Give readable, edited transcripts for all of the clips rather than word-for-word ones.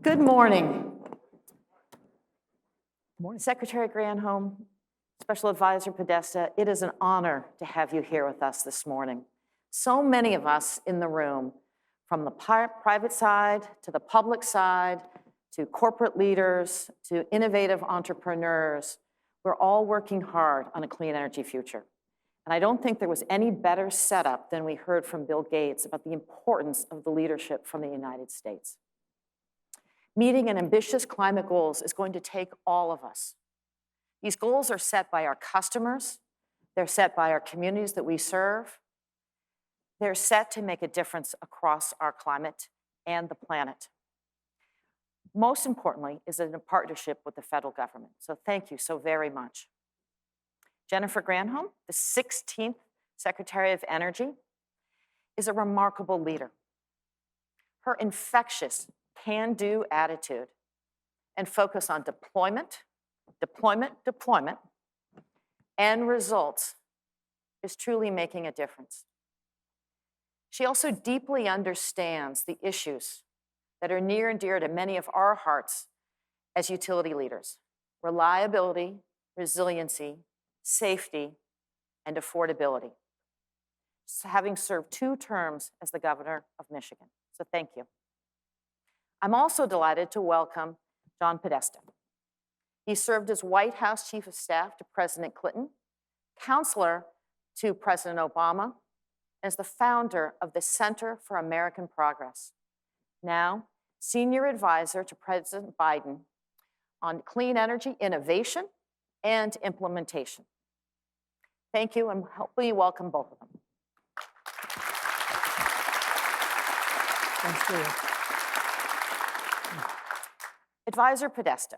Good morning. Morning. Secretary Granholm, Special Advisor Podesta, it is an honor to have you here with us this morning. So many of us in the room, from the private side to the public side, to corporate leaders, to innovative entrepreneurs, we're all working hard on a clean energy future. And I don't think there was any better setup than we heard from Bill Gates about the importance of the leadership from the United States. Meeting an ambitious climate goals is going to take all of us. These goals are set by our customers, they're set by our communities that we serve, they're set to make a difference across our climate and the planet. Most importantly is in a partnership with the federal government. So thank you so very much. Jennifer Granholm, the 16th Secretary of Energy, is a remarkable leader. Her infectious can-do attitude and focus on deployment, and results is truly making a difference. She also deeply understands the issues that are near and dear to many of our hearts as utility leaders: reliability, resiliency, safety, and affordability. Having served 2 terms as the governor of Michigan. So thank you. I'm also delighted to welcome John Podesta. He served as White House Chief of Staff to President Clinton, counselor to President Obama, and is the founder of the Center for American Progress. Now, senior advisor to President Biden on clean energy innovation and implementation. Thank you, and hopefully welcome both of them. Thanks, Leah. Advisor Podesta,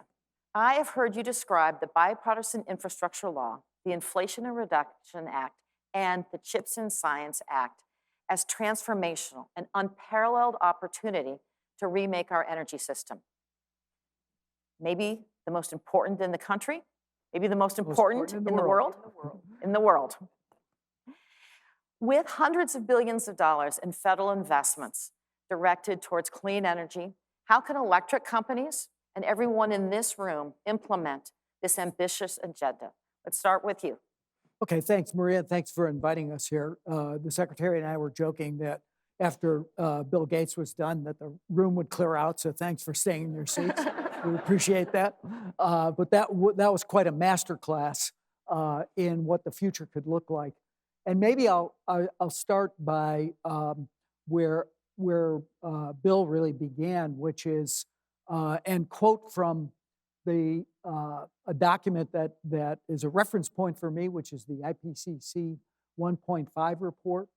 I have heard you describe the Bipartisan Infrastructure Law, the Inflation Reduction Act, and the CHIPS and Science Act as transformational and unparalleled opportunity to remake our energy system. Maybe the most important in the country, maybe the most important in the world. In the world. With hundreds of billions of dollars in federal investments directed towards clean energy, how can electric companies and everyone in this room implement this ambitious agenda? Let's start with you. Okay, thanks, Maria. Thanks for inviting us here. The Secretary and I were joking that after Bill Gates was done, that the room would clear out, so thanks for staying in your seats. We appreciate that. But that was quite a masterclass in what the future could look like. And maybe I'll start by where Bill really began, which is, and quote from a document that is a reference point for me, which is the IPCC 1.5 report,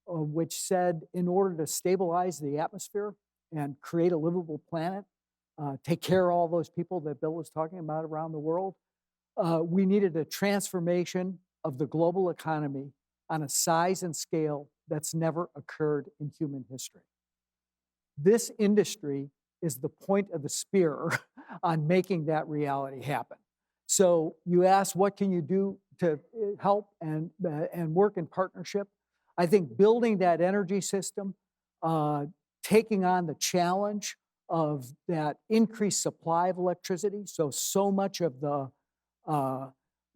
which said in order to stabilize the atmosphere and create a livable planet, take care of all those people that Bill was talking about around the world, we needed a transformation of the global economy on a size and scale that's never occurred in human history. This industry is the point of the spear on making that reality happen. So you ask, what can you do to help and work in partnership? I think building that energy system, taking on the challenge of that increased supply of electricity, so much of the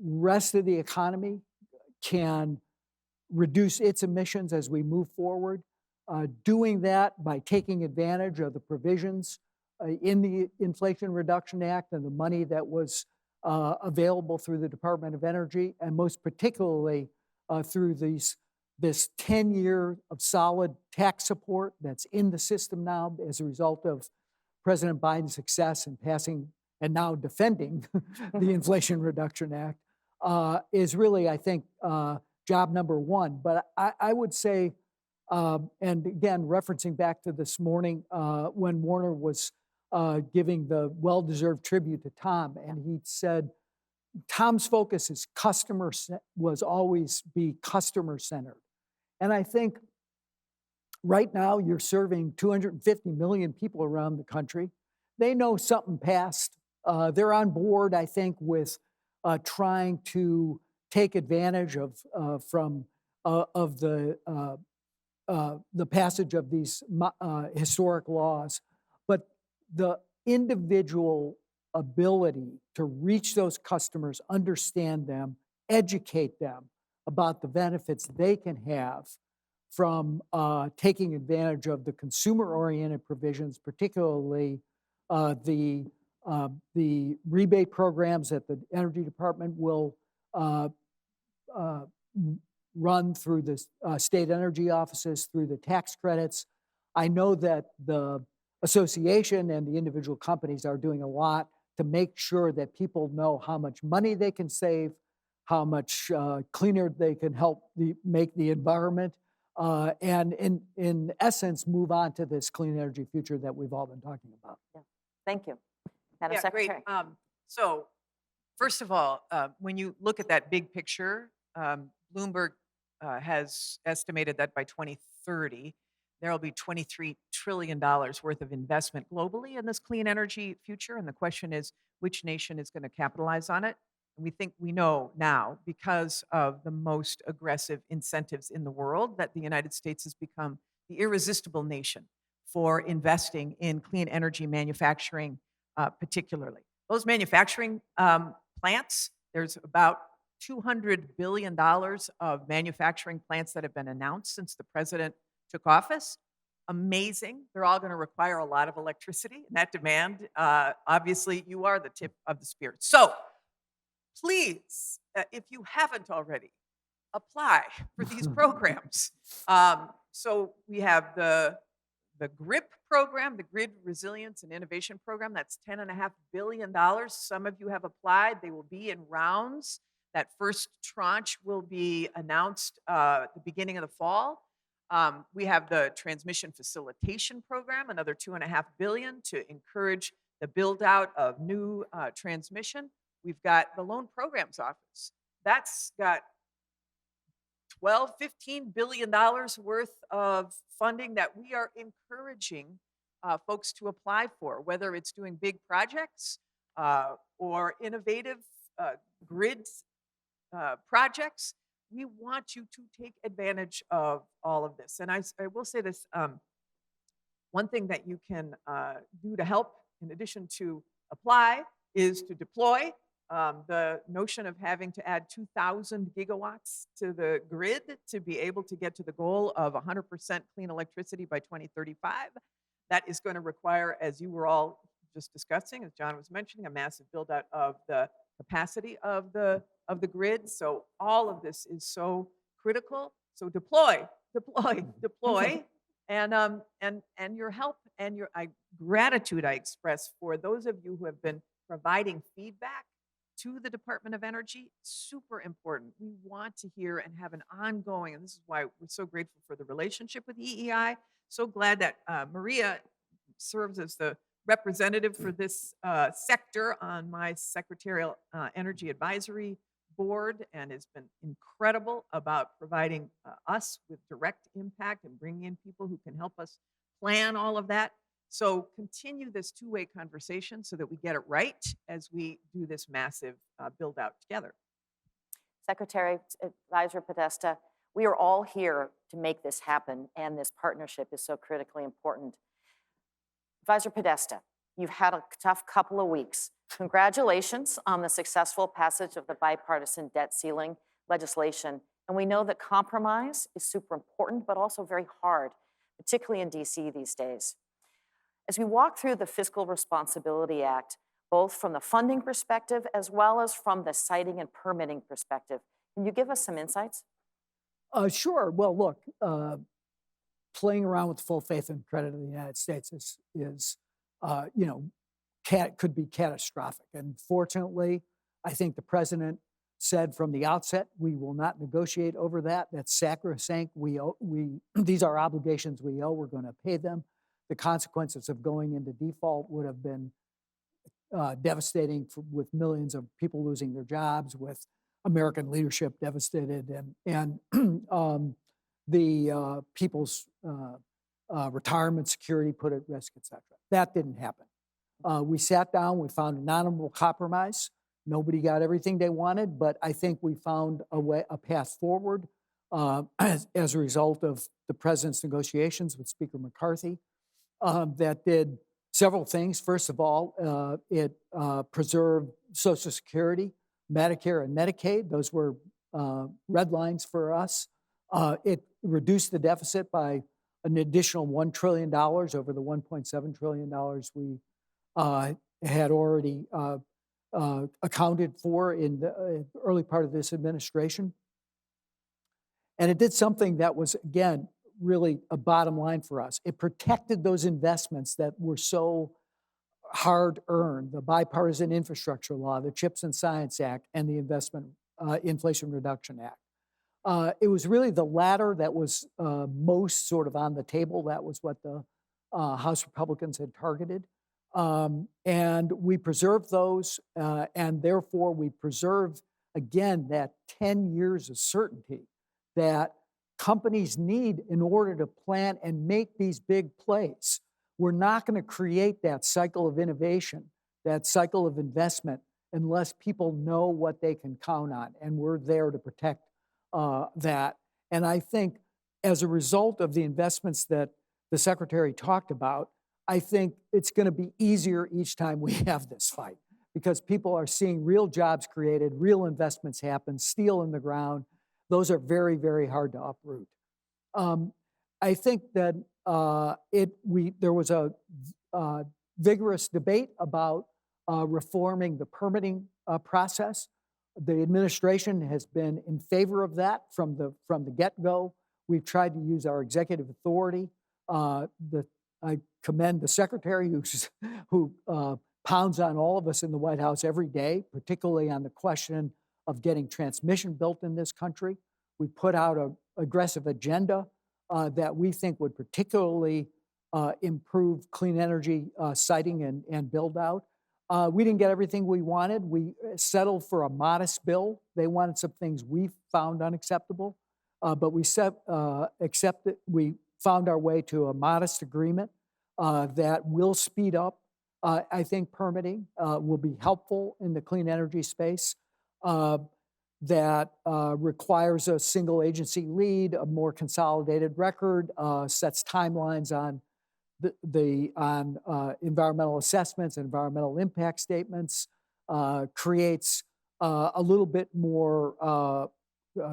rest of the economy can reduce its emissions as we move forward. Doing that by taking advantage of the provisions in the Inflation Reduction Act and the money that was available through the Department of Energy, and most particularly through this 10-year of solid tax support that's in the system now as a result of President Biden's success in passing and now defending the Inflation Reduction Act, is really, I think, job number one. But I would say, and again, referencing back to this morning when Warner was giving the well-deserved tribute to Tom, and he said, Tom's focus is was always be customer-centered. And I think right now you're serving 250 million people around the country. They know something passed. They're on board, I think, with trying to take advantage of the passage of these historic laws. But the individual ability to reach those customers, understand them, educate them about the benefits they can have from taking advantage of the consumer-oriented provisions, particularly the rebate programs that the Energy Department will run through the state energy offices, through the tax credits. I know that the association and the individual companies are doing a lot to make sure that people know how much money they can save, how much cleaner they can help make the environment, and in essence, move on to this clean energy future that we've all been talking about. Yeah. Thank you. Madam Yeah, Secretary. great. So first of all, when you look at that big picture, Bloomberg has estimated that by 2030, there will be $23 trillion worth of investment globally in this clean energy future. And the question is, which nation is going to capitalize on it? And we think we know now, because of the most aggressive incentives in the world, that the United States has become the irresistible nation for investing in clean energy manufacturing, particularly. Those manufacturing plants, there's about $200 billion of manufacturing plants that have been announced since the president took office. Amazing. They're all going to require a lot of electricity. And that demand, obviously, you are the tip of the spear. So please, if you haven't already, apply for these programs. So we have the GRIP program, the Grid Resilience and Innovation Program. That's $10.5 billion. Some of you have applied. They will be in rounds. That first tranche will be announced at the beginning of the fall. We have the Transmission Facilitation Program, another $2.5 billion to encourage the build out of new transmission. We've got the Loan Programs Office. That's got $12–15 billion worth of funding that we are encouraging folks to apply for, whether it's doing big projects or innovative grid projects. We want you to take advantage of all of this. And I will say this, one thing that you can do to help, in addition to apply, is to deploy. The notion of having to add 2,000 gigawatts to the grid to be able to get to the goal of 100% clean electricity by 2035, that is going to require, as you were all just discussing, as John was mentioning, a massive build out of the capacity of the grid. So all of this is so critical. So deploy, and your help and your gratitude I express for those of you who have been providing feedback to the Department of Energy. Super important. We want to hear and have an ongoing, and this is why we're so grateful for the relationship with EEI. So glad that Maria serves as the representative for this sector on my secretarial energy advisory board, and has been incredible about providing us with direct impact and bringing in people who can help us plan all of that. So continue this two-way conversation so that we get it right as we do this massive build out together. Secretary Advisor Podesta, we are all here to make this happen, and this partnership is so critically important. Advisor Podesta, you've had a tough couple of weeks. Congratulations on the successful passage of the bipartisan debt ceiling legislation. And we know that compromise is super important, but also very hard, particularly in DC these days. As we walk through the Fiscal Responsibility Act, both from the funding perspective as well as from the siting and permitting perspective, can you give us some insights? Sure. Well, look, playing around with full faith and credit of the United States is could be catastrophic. And fortunately, I think the president said from the outset, we will not negotiate over that. That's sacrosanct. These are obligations we owe. We're going to pay them. The consequences of going into default would have been devastating with millions of people losing their jobs, with American leadership devastated, and the people's retirement security put at risk, et cetera. That didn't happen. We sat down, we found an honorable compromise. Nobody got everything they wanted, but I think we found a path forward as a result of the president's negotiations with Speaker McCarthy that did several things. First of all, it preserved Social Security, Medicare, and Medicaid. Those were red lines for us. It reduced the deficit by an additional $1 trillion over the $1.7 trillion we had already accounted for in the early part of this administration. And it did something that was, again, really a bottom line for us. It protected those investments that were so hard earned, the bipartisan infrastructure law, the CHIPS and Science Act, and the Inflation Reduction Act. It was really the latter that was most sort of on the table. That was what the House Republicans had targeted. And we preserved those, and therefore we preserved, again, that 10 years of certainty that companies need in order to plan and make these big plays. We're not going to create that cycle of innovation, that cycle of investment, unless people know what they can count on, and we're there to protect that. And I think as a result of the investments that the Secretary talked about, I think it's going to be easier each time we have this fight, because people are seeing real jobs created, real investments happen, steel in the ground. Those are very, very hard to uproot. I think that there was a vigorous debate about reforming the permitting process. The administration has been in favor of that from the get-go. We've tried to use our executive authority. I commend the Secretary who pounds on all of us in the White House every day, particularly on the question of getting transmission built in this country. We put out an aggressive agenda that we think would particularly improve clean energy siting and build out. We didn't get everything we wanted. We settled for a modest bill. They wanted some things we found unacceptable, but we accepted. We found our way to a modest agreement that will speed up. I think permitting will be helpful in the clean energy space. That requires a single agency lead, a more consolidated record, sets timelines on environmental assessments, environmental impact statements, creates a little bit more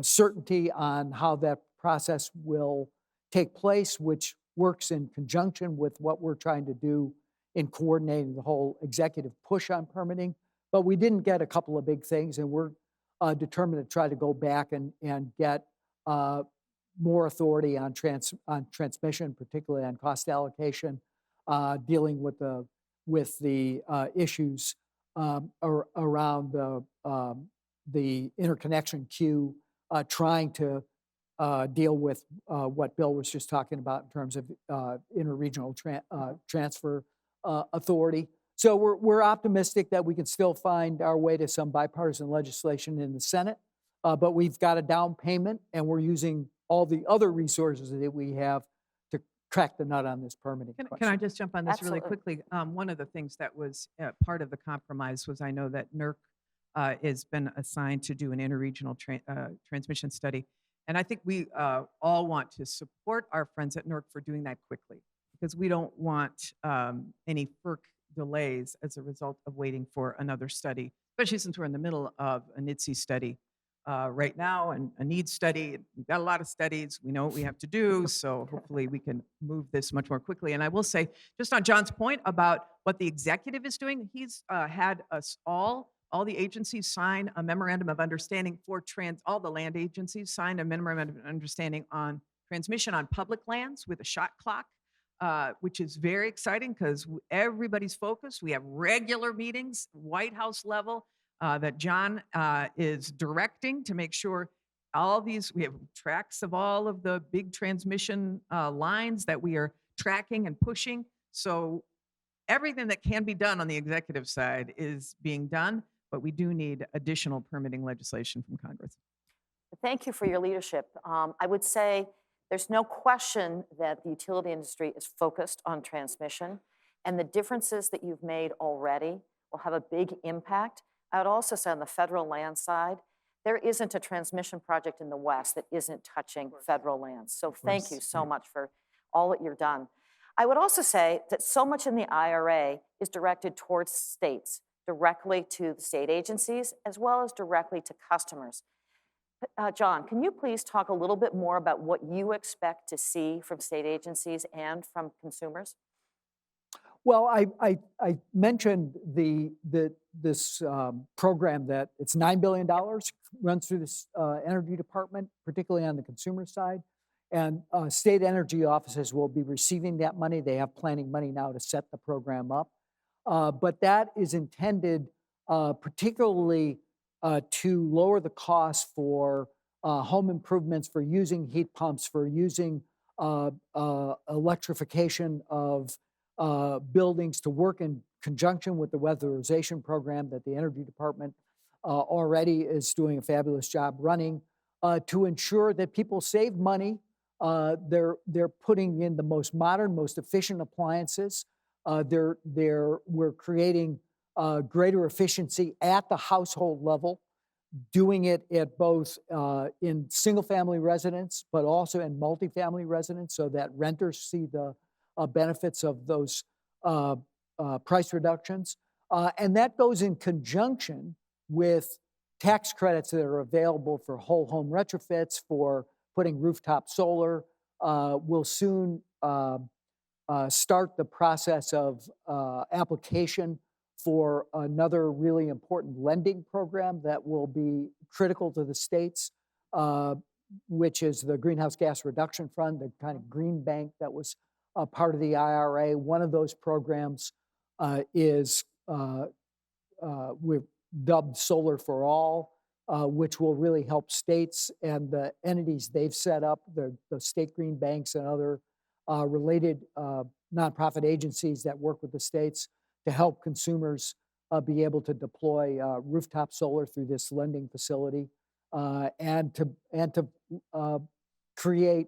certainty on how that process will take place, which works in conjunction with what we're trying to do in coordinating the whole executive push on permitting. But we didn't get a couple of big things, and we're determined to try to go back and get more authority on transmission, particularly on cost allocation, dealing with the issues around the interconnection queue, trying to deal with what Bill was just talking about in terms of interregional transfer authority. So we're optimistic that we can still find our way to some bipartisan legislation in the Senate, but we've got a down payment, and we're using all the other resources that we have to crack the nut on this permitting question. Can I just jump on this really Absolutely. quickly? One of the things that was part of the compromise was, I know that NERC has been assigned to do an interregional transmission study. And I think we all want to support our friends at NERC for doing that quickly, because we don't want any FERC delays as a result of waiting for another study, especially since we're in the middle of a NHTSA study right now and a needs study. We've got a lot of studies. We know what we have to do, so hopefully we can move this much more quickly. And I will say, just on John's point about what the executive is doing, he's had us all the agencies sign a memorandum of understanding for all the land agencies sign a memorandum of understanding on transmission on public lands with a shot clock. Which is very exciting because everybody's focused. We have regular meetings, White House level, that John is directing to make sure we have tracks of all of the big transmission lines that we are tracking and pushing. So everything that can be done on the executive side is being done, but we do need additional permitting legislation from Congress. Thank you for your leadership. I would say there's no question that the utility industry is focused on transmission, and the differences that you've made already will have a big impact. I would also say on the federal land side, there isn't a transmission project in the West that isn't touching federal lands. So thank you so much for all that you've done. I would also say that so much in the IRA is directed towards states, directly to the state agencies, as well as directly to customers. John, can you please talk a little bit more about what you expect to see from state agencies and from consumers? Well, I mentioned this program that it's $9 billion, runs through this energy department, particularly on the consumer side. And state energy offices will be receiving that money. They have planning money now to set the program up. But that is intended particularly to lower the cost for home improvements, for using heat pumps, for using electrification of buildings, to work in conjunction with the weatherization program that the Energy Department already is doing a fabulous job running, to ensure that people save money. They're putting in the most modern, most efficient appliances. We're creating greater efficiency at the household level, doing it at both in single-family residence, but also in multifamily residence, so that renters see the benefits of those price reductions. And that goes in conjunction with tax credits that are available for whole home retrofits, for putting rooftop solar. We'll soon start the process of application for another really important lending program that will be critical to the states, which is the Greenhouse Gas Reduction Fund, the kind of green bank that was part of the IRA. One of those programs is we've dubbed Solar for All, which will really help states and the entities they've set up, the state green banks and other related nonprofit agencies that work with the states, to help consumers be able to deploy rooftop solar through this lending facility, and to create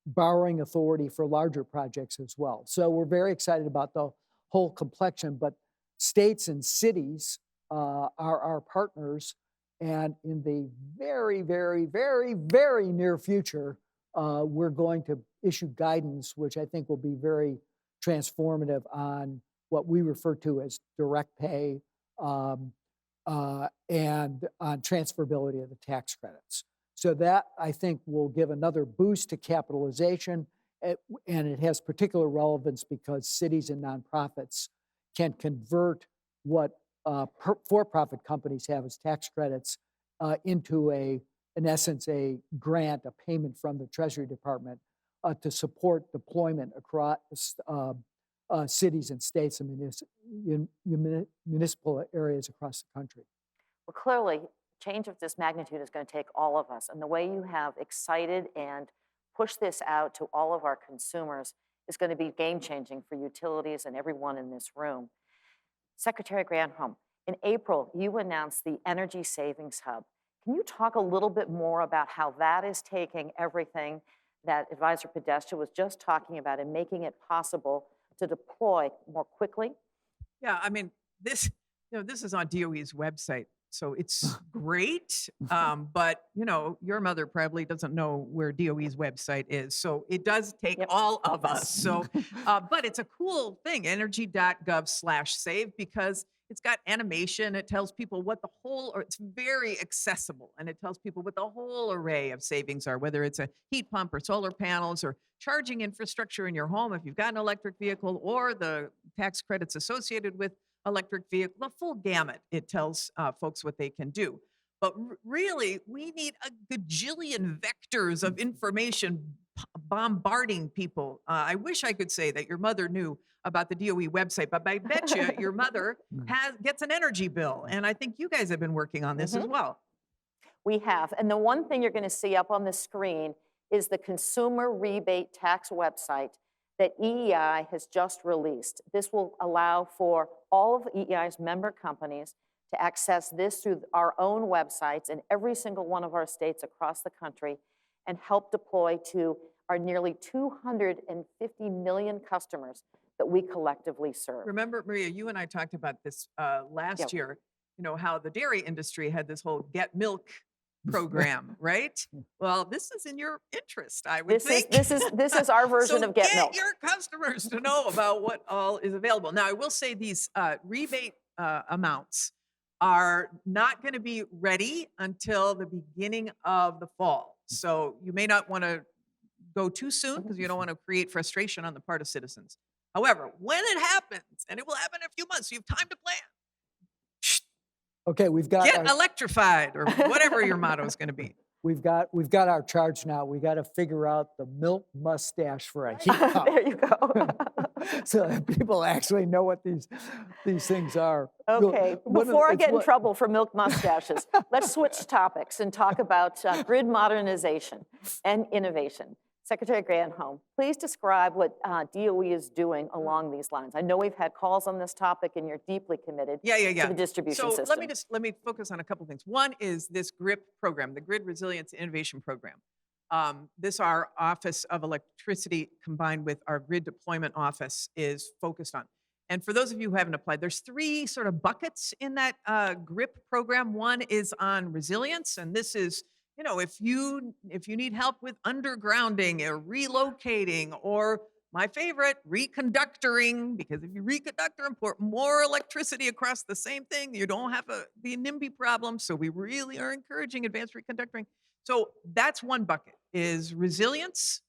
borrowing authority for larger projects as well. So we're very excited about the whole complexion, but states and cities are our partners. And in the very, very, very, very near future, we're going to issue guidance, which I think will be very transformative on what we refer to as direct pay and on transferability of the tax credits. So that, I think, will give another boost to capitalization, and it has particular relevance because cities and nonprofits can convert what for-profit companies have as tax credits into in essence, a grant, a payment from the Treasury Department to support deployment across cities and states and municipal areas across the country. Well, clearly, change of this magnitude is going to take all of us. And the way you have excited and pushed this out to all of our consumers is going to be game-changing for utilities and everyone in this room. Secretary Granholm, in April, you announced the Energy Savings Hub. Can you talk a little bit more about how that is taking everything that Advisor Podesta was just talking about and making it possible to deploy more quickly? Yeah, I mean, this is on DOE's website, so it's great. But your mother probably doesn't know where DOE's website is, so it does take all of us. So, but it's a cool thing, energy.gov/save, because it's got animation. It tells people what it's very accessible, and it tells people what the whole array of savings are, whether it's a heat pump or solar panels or charging infrastructure in your home if you've got an electric vehicle, or the tax credits associated with electric vehicle, the full gamut. It tells folks what they can do. But really, we need a gajillion vectors of information bombarding people. I wish I could say that your mother knew about the DOE website, but I bet you your mother gets an energy bill. And I think you guys have been working on this as well. We have. And the one thing you're going to see up on the screen is the consumer rebate tax website that EEI has just released. This will allow for all of EEI's member companies to access this through our own websites in every single one of our states across the country and help deploy to our nearly 250 million customers that we collectively serve. Remember, Maria, you and I talked about this last year, how the dairy industry had this whole get milk program, right? Well, this is in your interest, I would This is, think. this is our version So of Get Milk. your customers to know about what all is available. Now, I will say these rebate amounts are not going to be ready until the beginning of the fall. So you may not want to go too soon because you don't want to create frustration on the part of citizens. However, when it happens, and it will happen in a few months, so you have time to plan. Okay, we've got Get our, electrified, or whatever your motto is going to be. we've got our charge now. We got to figure out the milk mustache for a heat pump. There you go. So that people actually know what these things are. Okay, One of the- before I it's get in what- trouble for milk mustaches, let's switch topics and talk about grid modernization and innovation. Secretary Granholm, please describe what DOE is doing along these lines. I know we've had calls on this topic, and you're deeply committed to the distribution So system. let me focus on a couple things. One is this GRIP program, the Grid Resilience Innovation Program. This, our Office of Electricity combined with our Grid Deployment Office, is focused on. And for those of you who haven't applied, there's three sort of buckets in that GRIP program. One is on resilience, and this is, you know, if you need help with undergrounding or relocating, or my favorite, reconductoring, because if you reconduct or import more electricity across the same thing, you don't have the NIMBY problem. So we really are encouraging advanced reconductoring. So that's one bucket, is resilience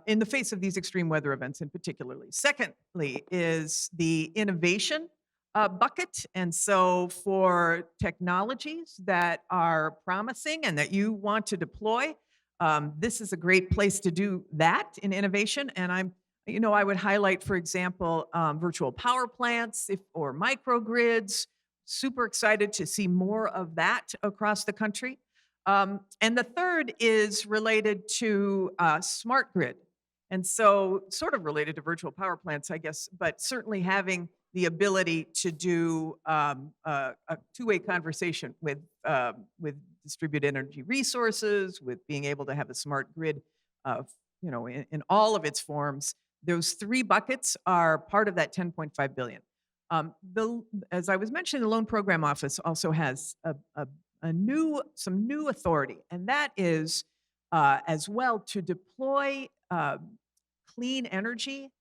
in the face of these extreme weather events in particularly. Secondly is the innovation bucket. And so for technologies that are promising and that you want to deploy, this is a great place to do that in innovation. And I would highlight, for example, virtual power plants or microgrids. Super excited to see more of that across the country. And the third is related to smart grid. And so sort of related to virtual power plants, I guess, but certainly having the ability to do a two-way conversation with distributed energy resources, with being able to have a smart grid, in all of its forms. Those three buckets are part of that 10.5 billion. As I was mentioning, the Loan Program Office also has some new authority, and that is as well to deploy clean energy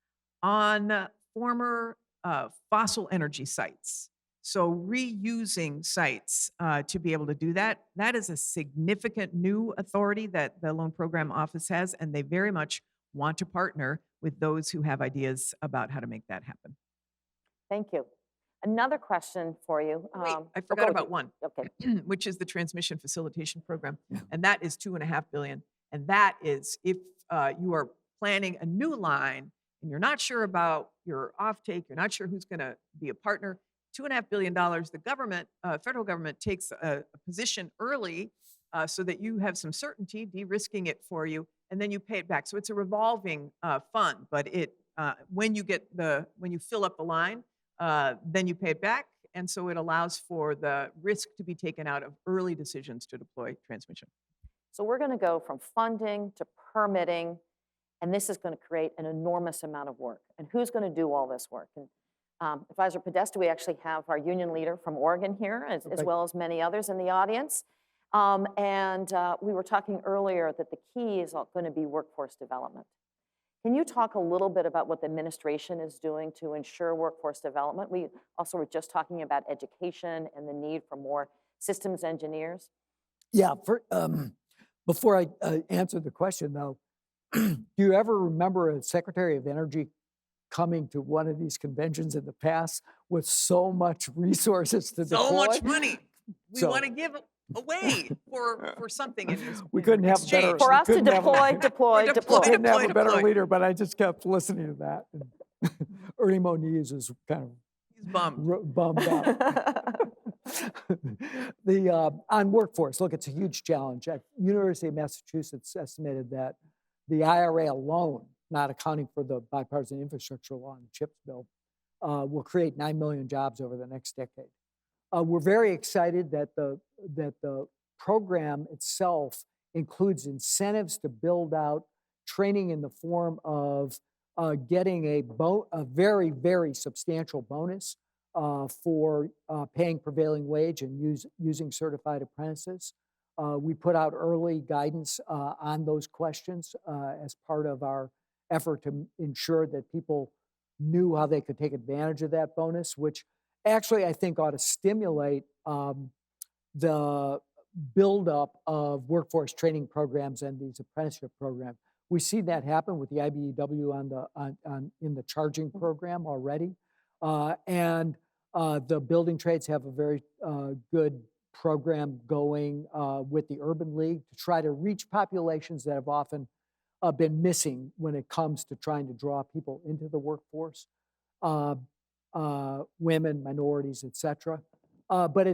on former fossil energy sites. So reusing sites to be able to do that, that is a significant new authority that the Loan Program Office has, and they very much want to partner with those who have ideas about how to make that happen. Thank you. Another question for you. Wait, I forgot about one, Okay. which is the Transmission Facilitation Program, and that is $2.5 billion. And that is if you are planning a new line and you're not sure about your offtake, you're not sure who's going to be a partner, $2.5 billion, the government, federal government takes a position early so that you have some certainty, de-risking it for you, and then you pay it back. So it's a revolving fund, but when you fill up the line, then you pay it back. And so it allows for the risk to be taken out of early decisions to deploy transmission. So we're going to go from funding to permitting, and this is going to create an enormous amount of work. And who's going to do all this work? And Advisor Podesta, we actually have our union leader from Oregon here, as well as many others in the audience. We were talking earlier that the key is going to be workforce development. Can you talk a little bit about what the administration is doing to ensure workforce development? We also were just talking about education and the need for more systems engineers. Yeah, before I answer the question, though, do you ever remember a Secretary of Energy coming to one of these conventions in the past with so much resources to deploy? So much money. We want to give away for something in this. We couldn't have better. For us to deploy. Couldn't have a better leader, but I just kept listening to that. And Ernie Moniz is kind of He's bummed out. On workforce, look, it's a huge challenge. University of Massachusetts estimated that the IRA alone, not accounting for the bipartisan infrastructure law and the CHIPS bill, will create 9 million jobs over the next decade. We're very excited that the program itself includes incentives to build out training in the form of getting a very, very substantial bonus for paying prevailing wage and using certified apprentices. We put out early guidance on those questions as part of our effort to ensure that people knew how they could take advantage of that bonus, which actually I think ought to stimulate the buildup of workforce training programs and these apprenticeship programs. We see that happen with the IBEW in the charging program already. And the building trades have a very good program going with the Urban League to try to reach populations that have often been missing when it comes to trying to draw people into the workforce, women, minorities, et cetera. But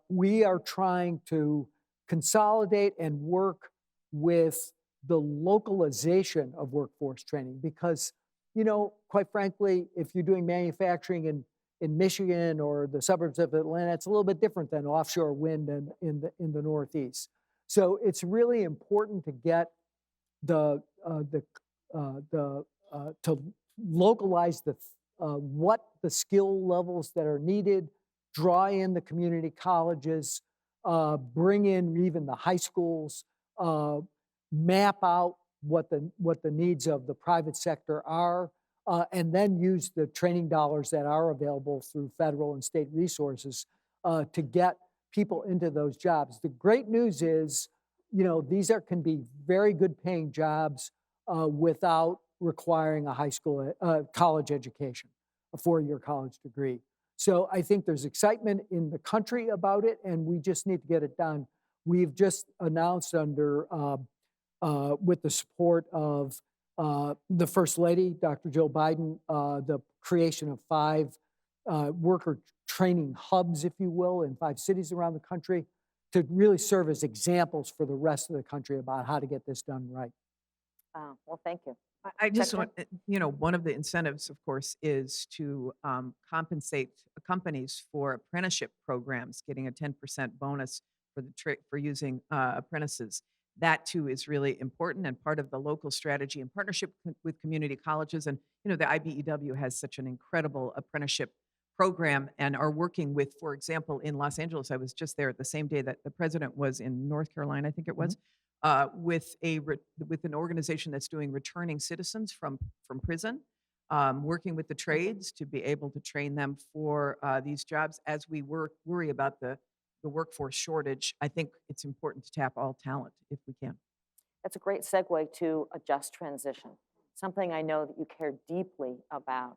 we are trying to consolidate and work with the localization of workforce training because, quite frankly, if you're doing manufacturing in Michigan or the suburbs of Atlanta, it's a little bit different than offshore wind in the Northeast. So it's really important to get to localize what the skill levels that are needed, draw in the community colleges, bring in even the high schools, map out what the needs of the private sector are, and then use the training dollars that are available through federal and state resources to get people into those jobs. The great news is, these can be very good paying jobs without requiring a high school, college education, a 4-year college degree. So I think there's excitement in the country about it, and we just need to get it done. We've just announced with the support of the First Lady, Dr. Jill Biden, the creation of 5 worker training hubs, if you will, in 5 cities around the country to really serve as examples for the rest of the country about how to get this done right. Well, thank you. I just want, one of the incentives, of course, is to compensate companies for apprenticeship programs, getting a 10% bonus for using apprentices. That too is really important and part of the local strategy in partnership with community colleges. And the IBEW has such an incredible apprenticeship program and are working with, for example, in Los Angeles. I was just there at the same day that the president was in North Carolina, I think it was. With an organization that's doing returning citizens from prison, working with the trades to be able to train them for these jobs. As we worry about the workforce shortage, I think it's important to tap all talent if we can. That's a great segue to a just transition, something I know that you care deeply about.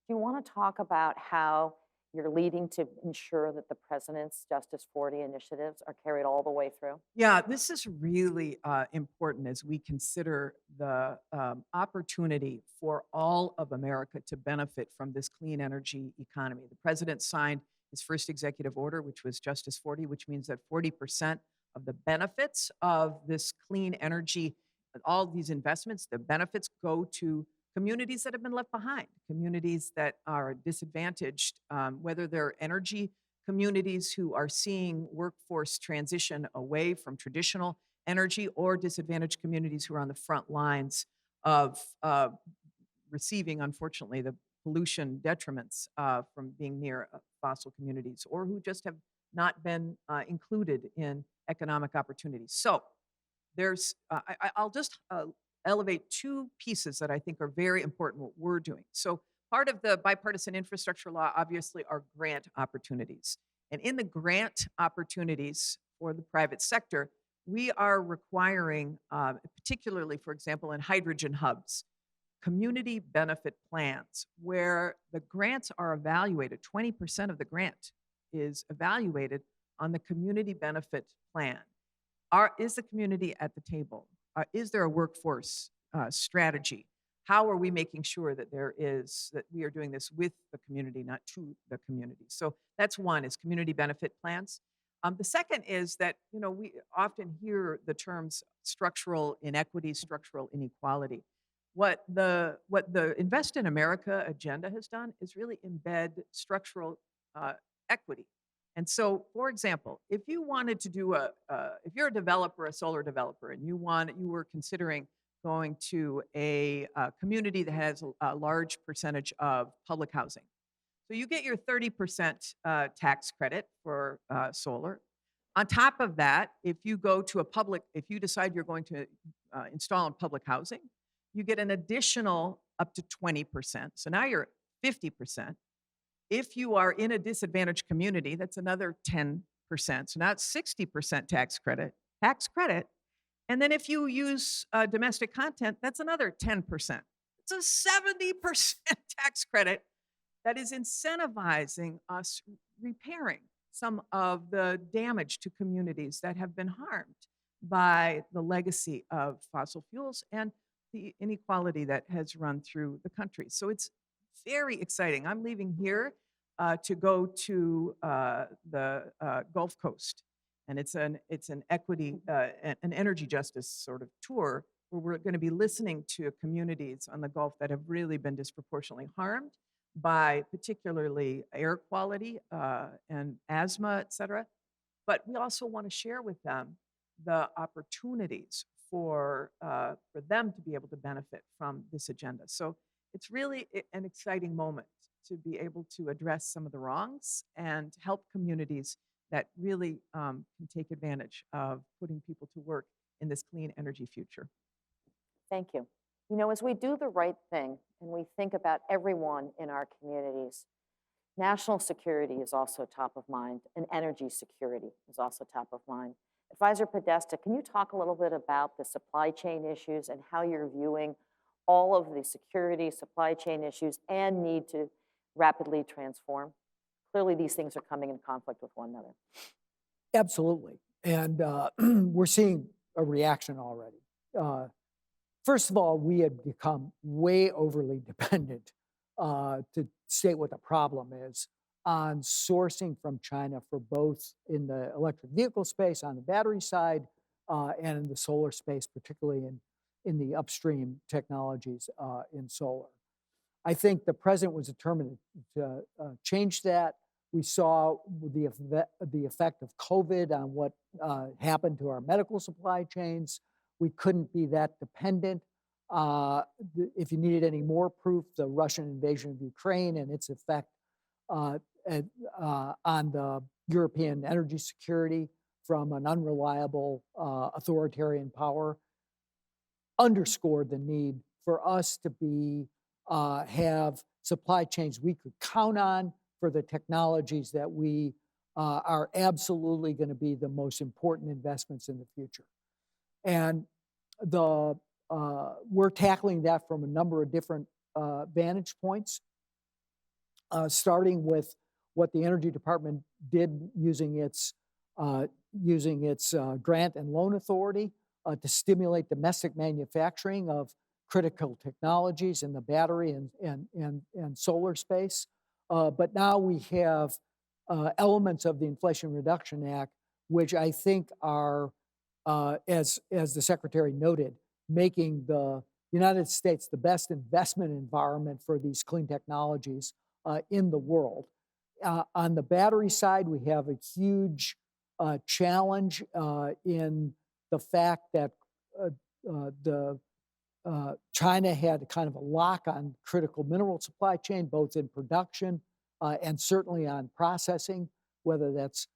Do you want to talk about how you're leading to ensure that the president's Justice 40 initiatives are carried all the way through? Yeah, this is really important as we consider the opportunity for all of America to benefit from this clean energy economy. The president signed his first executive order, which was Justice 40, which means that 40% of the benefits of this clean energy, all these investments, the benefits go to communities that have been left behind, communities that are disadvantaged, whether they're energy communities who are seeing workforce transition away from traditional energy or disadvantaged communities who are on the front lines of receiving, unfortunately, the pollution detriments from being near fossil communities or who just have not been included in economic opportunities. So I'll just elevate 2 pieces that I think are very important what we're doing. So part of the bipartisan infrastructure law, obviously, are grant opportunities. And in the grant opportunities for the private sector, we are requiring, particularly, for example, in hydrogen hubs, community benefit plans where the grants are evaluated. 20% of the grant is evaluated on the community benefit plan. Is the community at the table? Is there a workforce strategy? How are we making sure that that we are doing this with the community, not to the community? So that's one, is community benefit plans. The second is that, we often hear the terms structural inequity, structural inequality. What the Invest in America agenda has done is really embed structural equity. And so, for example, if you wanted to do if you're a developer, a solar developer, and you were considering going to a community that has a large percentage of public housing. So you get your 30% tax credit for solar, On top of that, if you decide you're going to install in public housing, you get an additional up to 20%. So now you're 50%. If you are in a disadvantaged community, that's another 10%. So now it's 60% tax credit. And then if you use domestic content, that's another 10%. It's a 70% tax credit that is incentivizing us repairing some of the damage to communities that have been harmed by the legacy of fossil fuels and the inequality that has run through the country. So it's very exciting. I'm leaving here to go to the Gulf Coast, and it's an equity, an energy justice sort of tour where we're going to be listening to communities on the Gulf that have really been disproportionately harmed by particularly air quality and asthma, et cetera. But we also want to share with them the opportunities for them to be able to benefit from this agenda. So it's really an exciting moment to be able to address some of the wrongs and help communities that really can take advantage of putting people to work in this clean energy future. Thank you. You know, as we do the right thing and we think about everyone in our communities, national security is also top of mind, and energy security is also top of mind. Advisor Podesta, can you talk a little bit about the supply chain issues and how you're viewing all of the security, supply chain issues, and need to rapidly transform? Clearly, these things are coming in conflict with one another. Absolutely. And we're seeing a reaction already. First of all, we had become way overly dependent, to state what the problem is, on sourcing from China for both in the electric vehicle space on the battery side and in the solar space, particularly in the upstream technologies in solar. I think the president was determined to change that. We saw the effect of COVID on what happened to our medical supply chains. We couldn't be that dependent. If you needed any more proof, the Russian invasion of Ukraine and its effect on the European energy security from an unreliable authoritarian power underscored the need for us to have supply chains we could count on for the technologies that we are absolutely going to be the most important investments in the future. And we're tackling that from a number of different vantage points, starting with what the Energy Department did using its grant and loan authority to stimulate domestic manufacturing of critical technologies in the battery and solar space. But now we have elements of the Inflation Reduction Act, which I think are, as the Secretary noted, making the United States the best investment environment for these clean technologies in the world. On the battery side, we have a huge challenge in the fact that China had kind of a lock on critical mineral supply chain, both in production and certainly on processing, whether that's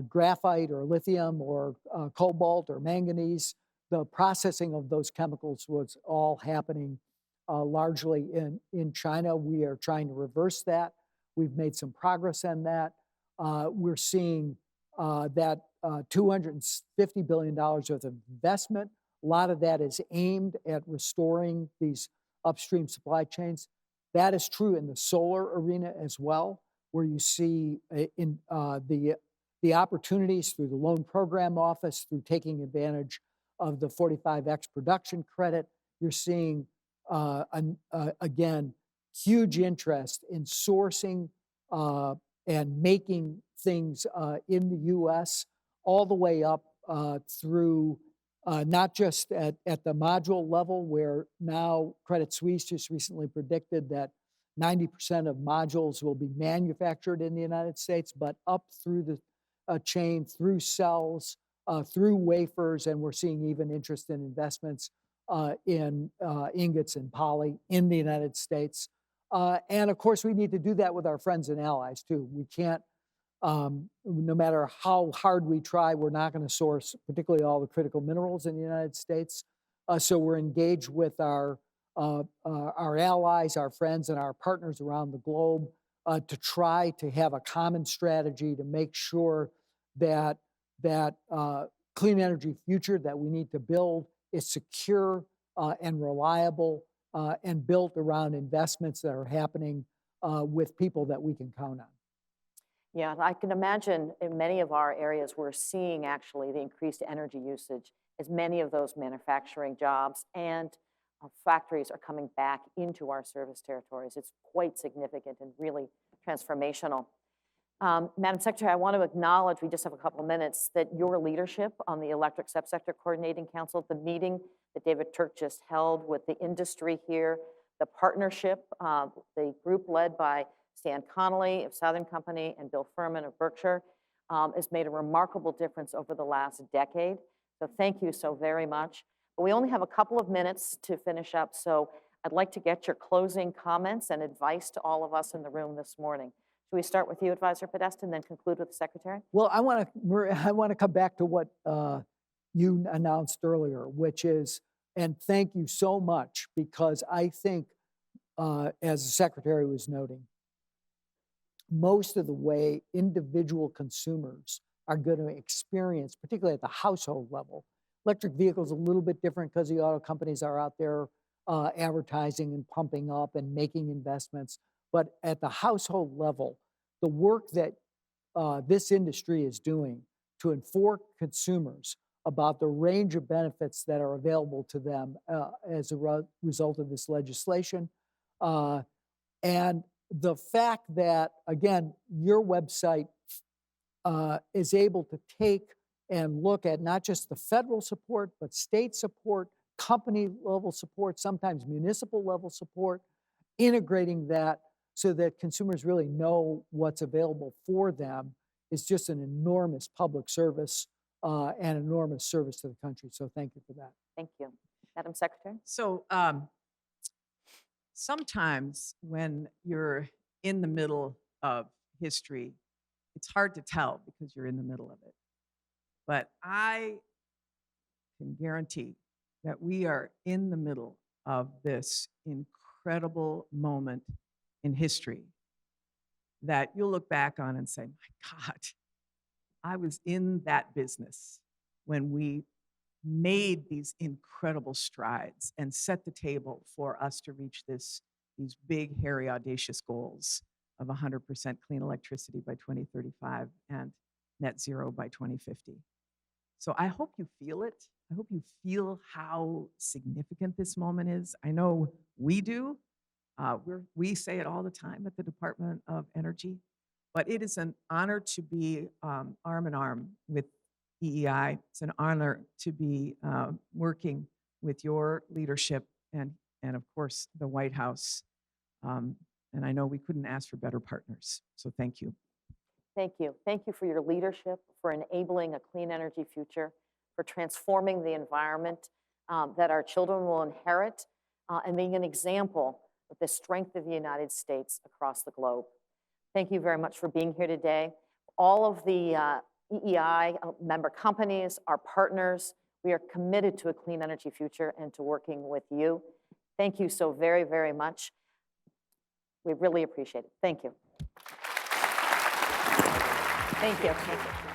graphite or lithium or cobalt or manganese. The processing of those chemicals was all happening largely in China. We are trying to reverse that. We've made some progress on that. We're seeing that $250 billion worth of investment. A lot of that is aimed at restoring these upstream supply chains. That is true in the solar arena as well, where you see in the opportunities through the Loan Program Office, through taking advantage of the 45X production credit. You're seeing, again, huge interest in sourcing and making things in the U.S. all the way up through not just at the module level, where now Credit Suisse just recently predicted that 90% of modules will be manufactured in the United States, but up through the chain, through cells, through wafers, and we're seeing even interest in investments in ingots and poly in the United States. And of course, we need to do that with our friends and allies too. We can't No matter how hard we try, we're not going to source particularly all the critical minerals in the United States. So we're engaged with our allies, our friends, and our partners around the globe to try to have a common strategy to make sure that clean energy future that we need to build is secure and reliable and built around investments that are happening with people that we can count on. Yeah, I can imagine in many of our areas, we're seeing actually the increased energy usage as many of those manufacturing jobs and factories are coming back into our service territories. It's quite significant and really transformational. Madam Secretary, I want to acknowledge, we just have a couple of minutes, that your leadership on the Electric Subsector Coordinating Council, the meeting that David Turk just held with the industry here, the partnership, the group led by Stan Connolly of Southern Company and Bill Furman of Berkshire, has made a remarkable difference over the last decade. So thank you so very much. But we only have a couple of minutes to finish up, so I'd like to get your closing comments and advice to all of us in the room this morning. Should we start with you, Advisor Podesta, and then conclude with the Secretary? Well, I want to come back to what you announced earlier, which is, and thank you so much, because I think, as the Secretary was noting, most of the way individual consumers are going to experience, particularly at the household level. Electric vehicles a little bit different because the auto companies are out there advertising and pumping up and making investments. But at the household level, the work that this industry is doing to inform consumers about the range of benefits that are available to them as a result of this legislation, and the fact that, again, your website is able to take and look at not just the federal support, but state support, company level support, sometimes municipal level support, integrating that so that consumers really know what's available for them is just an enormous public service and enormous service to the country. So thank you for that. Thank you. Madam Secretary? So sometimes when you're in the middle of history, it's hard to tell because you're in the middle of it. But I can guarantee that we are in the middle of this incredible moment in history that you'll look back on and say, my God, I was in that business when we made these incredible strides and set the table for us to reach these big, hairy, audacious goals of 100% clean electricity by 2035 and net zero by 2050. So I hope you feel it. I hope you feel how significant this moment is. I know we do. We say it all the time at the Department of Energy, but it is an honor to be arm in arm with EEI. It's an honor to be working with your leadership and of course, the White House. And I know we couldn't ask for better partners. So thank you. Thank you. Thank you for your leadership, for enabling a clean energy future, for transforming the environment that our children will inherit, and being an example of the strength of the United States across the globe. Thank you very much for being here today. All of the EEI member companies, our partners, we are committed to a clean energy future and to working with you. Thank you so very, very much. We really appreciate it. Thank you. Thank you. Thank you.